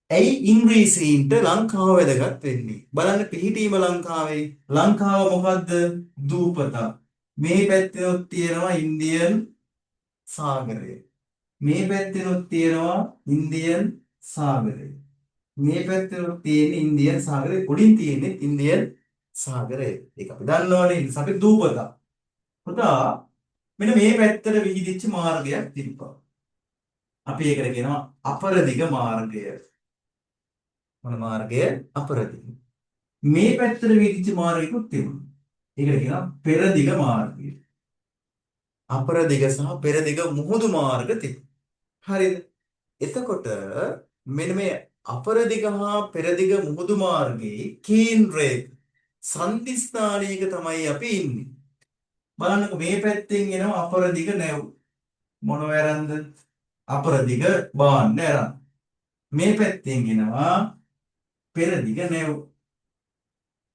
ඇයි ඉංග්‍රීසීන්ට ලංකාව වැදගත් වෙන්නේ? බලන්න පිහිටීම ලංකාවේ. ලංකාව මොකද්ද? දූපතක්. මේ පැත්තෙනොත් තියෙනවා ඉන්දියන් සාගරය. මේ පැත්තෙනොත් තියෙනවා ඉන්දියන් සාගරය. මේ පැත්තෙනොත් තියෙන ඉන්දියන් සාගරය. උඩින් තියෙන්නේ ඉන්දියන් සාගරය. ඒක අපි දන්නවනේ. ඒ නිසා අපි දූපතක්. පුතා මෙන්න මේ පැත්තට විහිදිච්ච මාර්ගයක් තිබ්බා. අපි ඒකට කියනවා අපරදිග මාර්ගය. මොන මාර්ගය? අපරදිග. මේ පැත්තට විහිදිච්ච මාර්ගයකුත් තිබුණා. ඒකට කියනවා පෙරදිග මාර්ගය. අපරදිග සහ පෙරදිග මුහුදු මාර්ග තිබුණා. හරිද? එතකොට මෙන්න මේ අපරදිග හා පෙරදිග මුහුදු මාර්ගයේ කේන්ද්‍රයක සන්ධිස්ථානයක තමයි අපි ඉන්නේ. බලන්නකො මේ පැත්තෙන් එනවා අපරදිග නැව්. මොන වැරන්ද? අපරදිග බාන්න ඇරන්. මේ පැත්තෙන් එනවා පෙරදිග නැව්.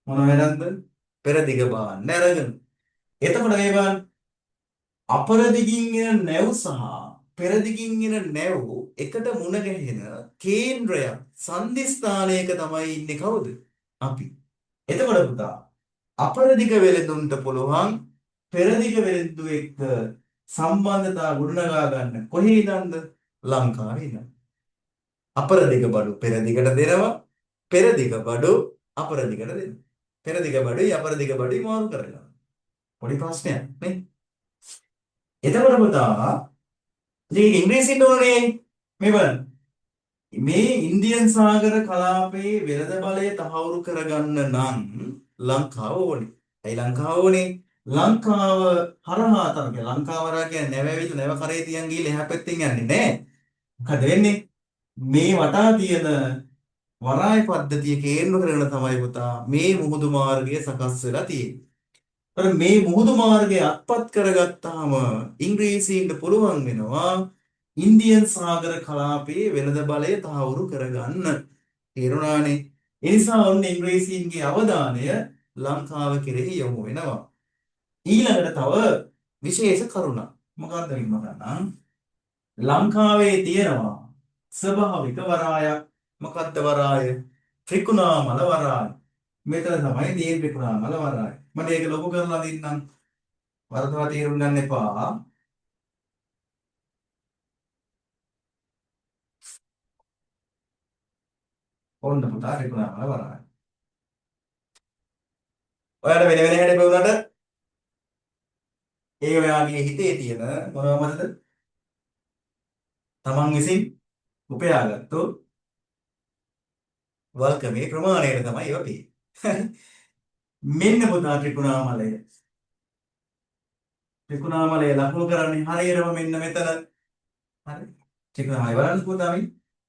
මොන වැරන්ද? පෙරදිග බාන්න ඇරගෙන. එතකොට මේ බලන්න අපරදිගින් එන නැව් සහ පෙරදිගින් එන නැව් එකට මුණ ගැහෙන කේන්ද්‍රයක් සන්ධිස්ථානයක තමයි ඉන්නේ කවුද? අපි. එතකොට පුතා අපරදිග වෙළෙඳුන්ට පුළුවන් පෙරදිග වෙළෙඳු එක්ක සම්බන්ධතාව ගොඩනගා ගන්න කොහේ ඉඳන්ද? ලංකාවේ ඉඳන්. අපරදිග බඩු පෙරදිගට දෙනවා, පෙරදිග බඩු අපරදිගට දෙනවා. පෙරදිග බඩුයි අපරදිග බඩුයි මාරු කරගන්න. පොඩි ප්‍රශ්නයක් නේ. එතකොට පුතා ඉතින් ඉංග්‍රීසියෙන් ඕනේ මේ බලන්න. මේ ඉන්දියන් සාගර කලාපයේ වෙළඳ බලය තහවුරු කරගන්න නම් ලංකාව ඕනේ. ඇයි ලංකාව ඕනේ? ලංකාව හරහා තමයි ලංකාව හරහා කියන්නේ නැවැවිල නැව කරේ තියන් ගිහලා එහා පැත්තෙන් යන්නේ නැහැ. මොකද වෙන්නේ? මේ වටා තියෙන වරාය පද්ධතිය කේන්ද්‍ර කරගෙන තමයි පුතා මේ මුහුදු මාර්ගය සකස් වෙලා තියෙන්නේ. මේ මුහුදු මාර්ගය අත්පත් කරගත්තාම ඉංග්‍රීසීන්ට පුළුවන් වෙනවා ඉන්දියන් සාගර කලාපයේ වෙළඳ බලය තහවුරු කරගන්න. තේරුණානේ? ඒ නිසා ඔන්න ඉංග්‍රීසීන්ගේ අවධානය ලංකාව කෙරෙහි යොමු වෙනවා. ඊළඟට තව විශේෂ කරුණක්. මොකක්ද විමසන්න? ලංකාවේ තියෙනවා ස්වභාවික වරායක්. මොකක්ද වරාය? ත්‍රිකුණාමල වරාය. මෙතන තමයි තියෙන ත්‍රිකුණාමල වරාය. මම ඒක ලොකු කරලා දෙන්නම්. වරදවා තේරුම් ගන්න එපා. ඕන්න පුතා ත්‍රිකුණාමල වරාය. ඔයාලා වෙන වෙන හැඩ පෙවුනට ඒ ඔයාගේ හිතේ තියෙන මොනවද? තමන් විසින් උපයාගත්තු වල්කමේ ප්‍රමාණයට තමයි ඒවා තියෙන්නේ. මෙන්න පුතා ත්‍රිකුණාමලය. ත්‍රිකුණාමලය ලකුණු කරන්නේ හරියටම මෙන්න මෙතන. හරි. ත්‍රිකුණාමලය බලන්න පුතා මේ.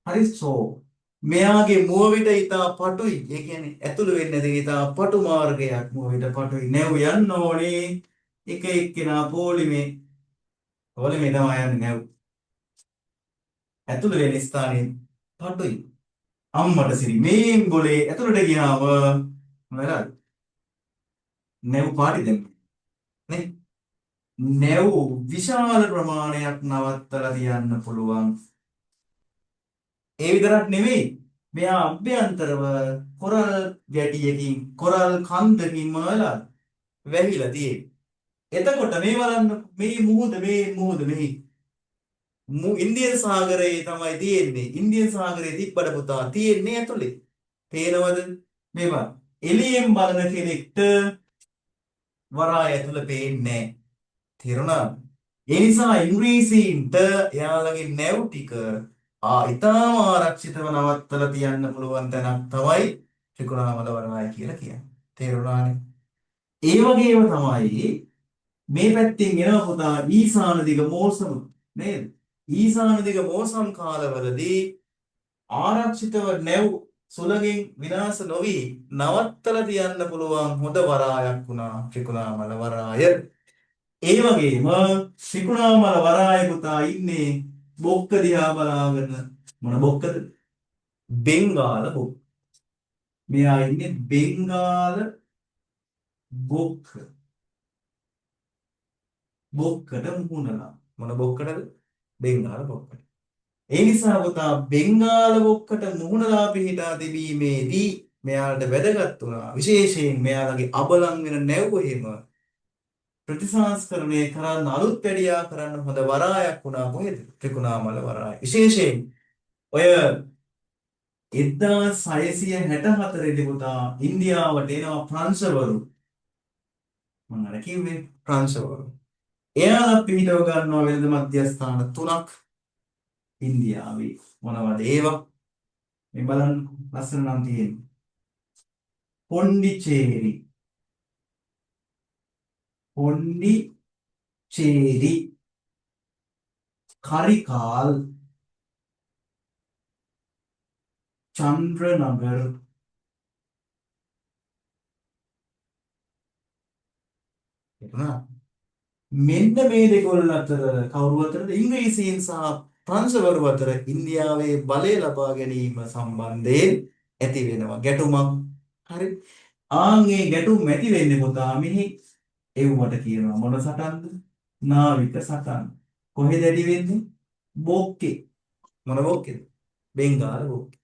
හරි සෝ. මෙයාගේ මුවවිට ඊටා පටුයි. ඒ කියන්නේ ඇතුළු වෙන්නේ දෙක ඊටා පටු මාර්ගයක් මුවවිට පටුයි. නැව් යන්න ඕනේ. එක එක්කෙනා පොලිමේ. පොලිමේ තමයි යන්නේ නැව්. ඇතුළු වෙන ස්ථානයේ පටුයි. අම්මට සිරි මේ ගොලේ ඇතුළට ගියාම මොනවාද? නැව් පාටි දෙන්න. නේ? නැව් විශාල ප්‍රමාණයක් නවත්තලා තියන්න පුළුවන්. ඒ විතරක් නෙවෙයි. මෙයා අභ්‍යන්තරව කොරල් ගැටියකින් කොරල් කන්දකින් වල වැහිලා තියෙන්නේ. එතකොට මේ බලන්න මේ මුහුද මෙහි ඉන්දියන් සාගරයේ තමයි තියෙන්නේ. ඉන්දියන් සාගරයේ තිබ්බට පුතා තියෙන්නේ ඇතුලේ. පේනවද? මේවා එළියෙන් බලන කෙනෙක්ට වරාය ඇතුළ පේන්නේ නැහැ. තේරුණාද? ඒ නිසා ඉංග්‍රීසීන්ට එයාලගේ නැව් ටික ඉතාම ආරක්ෂිතව නවත්තලා තියන්න පුළුවන් තැනක් තමයි ත්‍රිකුණාමල වරාය කියලා කියන්නේ. තේරුණානේ? ඒ වගේම තමයි මේ පැත්තෙන් එනවා පුතා ඊසාන දිග මෝසම නේද? ඊසාන දිග මෝසම් කාලවලදී ආරක්ෂිතව නැව් සුළඟින් විනාශ නොවි නවත්තලා තියන්න පුළුවන් හොඳ වරායක් වුණා ත්‍රිකුණාමල වරාය. ඒ වගේම ත්‍රිකුණාමල වරාය පුතා ඉන්නේ බොක්ක දිහා බලාගෙන. මොන බොක්කද? බෙන්ගාල බොක්ක. මෙයා ඉන්නේ බෙන්ගාල බොක්ක. බොක්කට මුහුණලා. මොන බොක්කටද? බෙන්ගාල බොක්කට. ඒ නිසා පුතා බෙන්ගාල බොක්කට මුහුණලා පිහිටා තිබීමේදී මෙයාලට වැදගත් වුණා. විශේෂයෙන් මෙයාලගේ අබලන් වෙන නැව් එහෙම ප්‍රතිසංස්කරණය කරන්න අලුත් වැඩියා කරන්න හොඳ වරායක් වුණා කොහෙද? ත්‍රිකුණාමල වරාය. විශේෂයෙන් ඔය 1664 දී පුතා ඉන්දියාවට එනවා ප්‍රංශවරු. මම අර කිව්වේ ප්‍රංශවරු. එයාලා පිහිටව ගන්නවා වෙළඳ මධ්‍යස්ථාන තුනක් ඉන්දියාවේ. මොනවද ඒවා? මේ බලන්න ලස්සන නම් තියෙනවා. පොන්ඩිචේරි, පොන්ඩිචේරි, කරිකාල්, චන්ද්‍රනගර, මෙන්න මේ දෙකොල්ල අතර කවුරු අතරද? ඉංග්‍රීසීන් සහ ප්‍රංශවරු අතර ඉන්දියාවේ බලය ලබා ගැනීම සම්බන්ධයෙන් ඇති වෙනවා ගැටුමක්. හරි. ආන්ගේ ගැටුම් ඇති වෙන්නේ පුතා මෙහි එව්වට කියනවා මොන සටන්ද? නාවික සටන්. කොහෙද ඇති වෙන්නේ? බොක්කේ. මොන බොක්කේද? බෙන්ගාල බොක්කේ.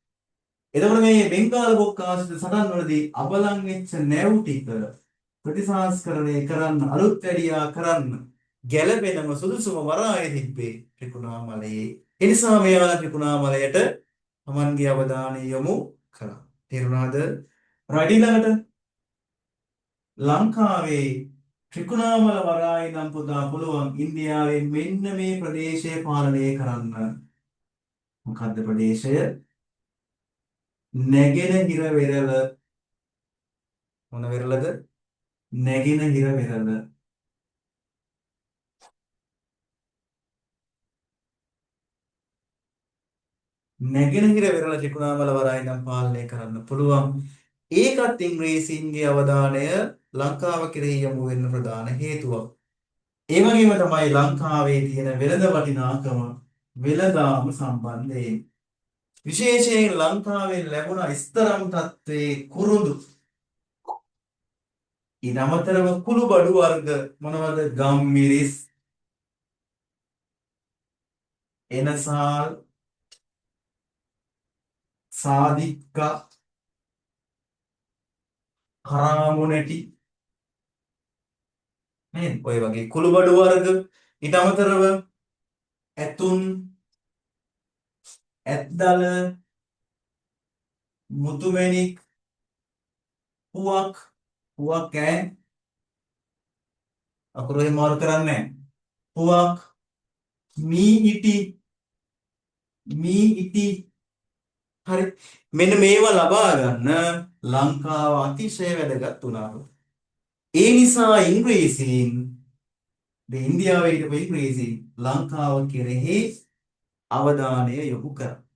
එතකොට මේ බෙන්ගාල බොක්ක ආශ්‍රිත සටන් වලදී අබලන් වෙච්ච නැව් ටික ප්‍රතිසංස්කරණය කරන්න අලුත් වැඩියා කරන්න ගැළපෙනම සුදුසුම වරාය තිබ්බේ ත්‍රිකුණාමලයේ. ඒ නිසා මේවා ත්‍රිකුණාමලයට තමන්ගේ අවධානය යොමු කළා. තේරුණාද? ඊළඟට ලංකාවේ ත්‍රිකුණාමල වරාය නම් පුතා පුළුවන් ඉන්දියාවේ මෙන්න මේ ප්‍රදේශය පාලනය කරන්න. මොකද්ද ප්‍රදේශය? නැගෙනහිර වෙරළ. මොන වෙරළද? නැගෙනහිර වෙරළ. නැගෙනහිර වෙරළ ත්‍රිකුණාමල වරාය නම් පාලනය කරන්න පුළුවන්. ඒකත් ඉංග්‍රීසීන්ගේ අවධානය ලංකාව කෙරෙහි යොමු වෙන්න ප්‍රධාන හේතුවක්. ඒ වගේම තමයි ලංකාවේ තියෙන වෙළඳ වටිනාකම වෙළඳාම සම්බන්ධයෙන්. විශේෂයෙන් ලංකාවෙන් ලැබුණ ස්තරම් තත්ත්වයේ කුරුඳු. ඊට අමතරව කුළුබඩු වර්ග මොනවද? ගම්මිරිස්, එනසාල්, සාදික්කා, කරාමුනැටි නේද? ඔය වගේ කුළුබඩු වර්ග. ඊට අමතරව ඇතුන්, ඇත්දල, මුතුමැණික්, පුවක් ඈ අකුරු එහෙම මාරු කරන්නේ නැහැ. පුවක්, මී ඉටි. හරි. මෙන්න මේවා ලබා ගන්න ලංකාව අතිශය වැදගත් වුණා. ඒ නිසා ඉංග්‍රීසීන් ඉන්දියාවේ හිටපු ඉංග්‍රීසීන් ලංකාව කෙරෙහි අවධානය යොමු කරා.